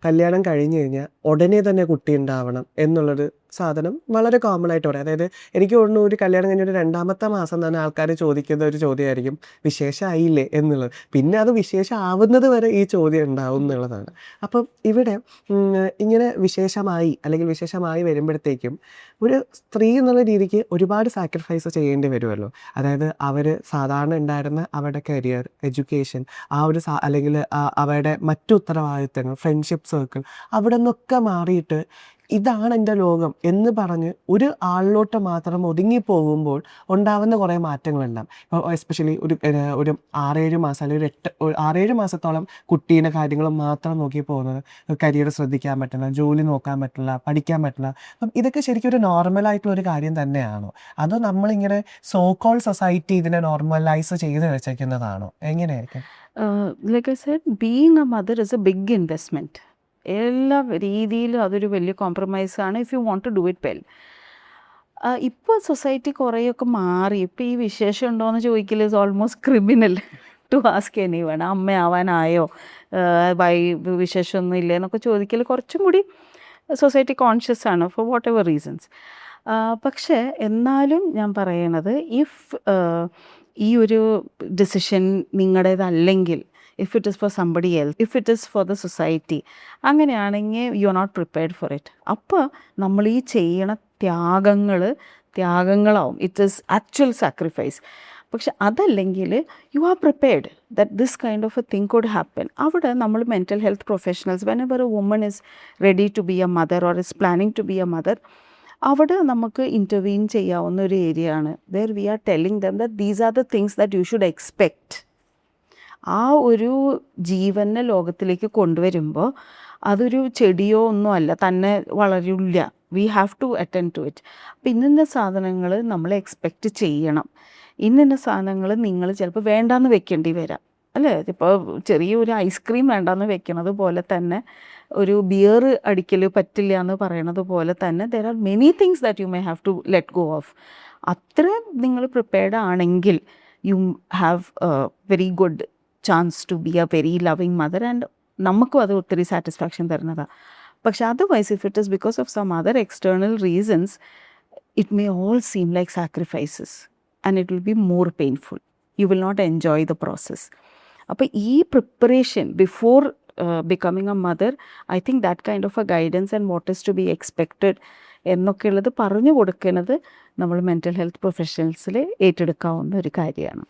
കല്യാണം കഴിഞ്ഞ് കഴിഞ്ഞാൽ ഉടനെ തന്നെ കുട്ടി ഉണ്ടാവണം എന്നുള്ളൊരു സാധനം വളരെ കോമൺ ആയിട്ട് പറയാം. അതായത് എനിക്ക് തോന്നുന്നു ഒരു കല്യാണം കഴിഞ്ഞ ഒരു 2ാമത്തെ മാസം തന്നെ ആൾക്കാർ ചോദിക്കുന്ന ഒരു ചോദ്യമായിരിക്കും വിശേഷമായില്ലേ എന്നുള്ളത്. പിന്നെ അത് വിശേഷം ആവുന്നത് വരെ ഈ ചോദ്യം ഉണ്ടാവും എന്നുള്ളതാണ്. അപ്പം ഇവിടെ ഇങ്ങനെ വിശേഷമായി അല്ലെങ്കിൽ വിശേഷമായി വരുമ്പോഴത്തേക്കും ഒരു സ്ത്രീ എന്നുള്ള രീതിക്ക് ഒരുപാട് സാക്രിഫൈസ് ചെയ്യേണ്ടി വരുമല്ലോ. അതായത് അവർ സാധാരണ ഉണ്ടായിരുന്ന അവരുടെ കരിയർ, എഡ്യൂക്കേഷൻ, ആ ഒരു അല്ലെങ്കിൽ അവരുടെ മറ്റു ഉത്തരവാദിത്തങ്ങൾ, ഫ്രണ്ട്ഷിപ്പ് സർക്കിൾ, അവിടെ നിന്നൊക്കെ മാറിയിട്ട് ഇതാണ് എൻ്റെ ലോകം എന്ന് പറഞ്ഞ് ഒരു ആളിലോട്ട് മാത്രം ഒതുങ്ങിപ്പോകുമ്പോൾ ഉണ്ടാകുന്ന കുറേ മാറ്റങ്ങളുണ്ടാകും. ഇപ്പോൾ എസ്പെഷ്യലി ഒരു 6-7 മാസം അല്ലെങ്കിൽ 6-7 മാസത്തോളം കുട്ടീൻ്റെ കാര്യങ്ങൾ മാത്രം നോക്കി പോകുന്നത്, കരിയർ ശ്രദ്ധിക്കാൻ പറ്റില്ല, ജോലി നോക്കാൻ പറ്റില്ല, പഠിക്കാൻ പറ്റില്ല. അപ്പം ഇതൊക്കെ ശരിക്കും ഒരു നോർമലായിട്ടുള്ളൊരു കാര്യം തന്നെയാണോ? അതോ നമ്മളിങ്ങനെ സോ കോൾ സൊസൈറ്റി ഇതിനെ നോർമലൈസ് ചെയ്ത് വെച്ചേക്കുന്നതാണോ? എങ്ങനെയായിരിക്കും? Like I said, being a mother is a big investment. എല്ലാ രീതിയിലും അതൊരു വലിയ കോംപ്രമൈസാണ് if you want to do it well. ഇപ്പോൾ സൊസൈറ്റി കുറേയൊക്കെ മാറി. ഇപ്പോൾ ഈ വിശേഷം ഉണ്ടോ എന്ന് ചോദിക്കൽ is almost criminal to ask anyone. അമ്മയാവാനായോ, വിശേഷമൊന്നും ഇല്ലേ എന്നൊക്കെ ചോദിക്കൽ കുറച്ചും കൂടി സൊസൈറ്റി കോൺഷ്യസ് ആണ് ഫോർ വാട്ട് എവർ റീസൺസ്. പക്ഷേ എന്നാലും ഞാൻ പറയണത്, ഈ ഒരു ഡിസിഷൻ നിങ്ങളുടേതല്ലെങ്കിൽ, if it is for somebody else, if it is for the society, അങ്ങനെയാണെങ്കിൽ you are not prepared for it. അപ്പോൾ നമ്മൾ ഈ ചെയ്യണ ത്യാഗങ്ങളാവും. It is actual sacrifice. പക്ഷെ അതല്ലെങ്കിൽ you are prepared that this kind of a thing could happen. അവിടെ നമ്മൾ mental health professionals, whenever a woman is ready to be a mother or is planning to be a mother, അവിടെ നമുക്ക് intervene ചെയ്യാവുന്ന ഒരു area ആണ്. There we are telling them that these are the things that you should expect. ആ ഒരു ജീവനെ ലോകത്തിലേക്ക് കൊണ്ടുവരുമ്പോൾ അതൊരു ചെടിയോ ഒന്നും അല്ല, തന്നെ വളരില്ല. We have to attend to it. അപ്പം ഇന്ന സാധനങ്ങൾ നമ്മൾ എക്സ്പെക്റ്റ് ചെയ്യണം. ഇന്ന സാധനങ്ങൾ നിങ്ങൾ ചിലപ്പോൾ വേണ്ടാന്ന് വെക്കേണ്ടി വരാം, അല്ലേ? ഇപ്പോൾ ചെറിയൊരു ഐസ്ക്രീം വേണ്ടാന്ന് വെക്കണത് പോലെ തന്നെ, ഒരു ബിയർ അടിക്കൽ പറ്റില്ല എന്ന് പറയണത് പോലെ തന്നെ, there are many things that you may have to let go of. അത്രയും നിങ്ങൾ പ്രിപ്പയർഡ് ആണെങ്കിൽ you have very good chance to be a very loving mother. And നമുക്കും അത് ഒത്തിരി സാറ്റിസ്ഫാക്ഷൻ തരുന്നതാണ്. പക്ഷെ otherwise if it is because of some other external reasons, it may all seem like sacrifices and it will be more painful. You will not enjoy the process. അപ്പോൾ ഈ preparation before becoming a mother, I think that kind of a guidance and what is to be expected എന്നൊക്കെയുള്ളത് പറഞ്ഞു കൊടുക്കുന്നത് നമ്മൾ mental health പ്രൊഫഷണൽസിൽ ഏറ്റെടുക്കാവുന്ന ഒരു കാര്യമാണ്.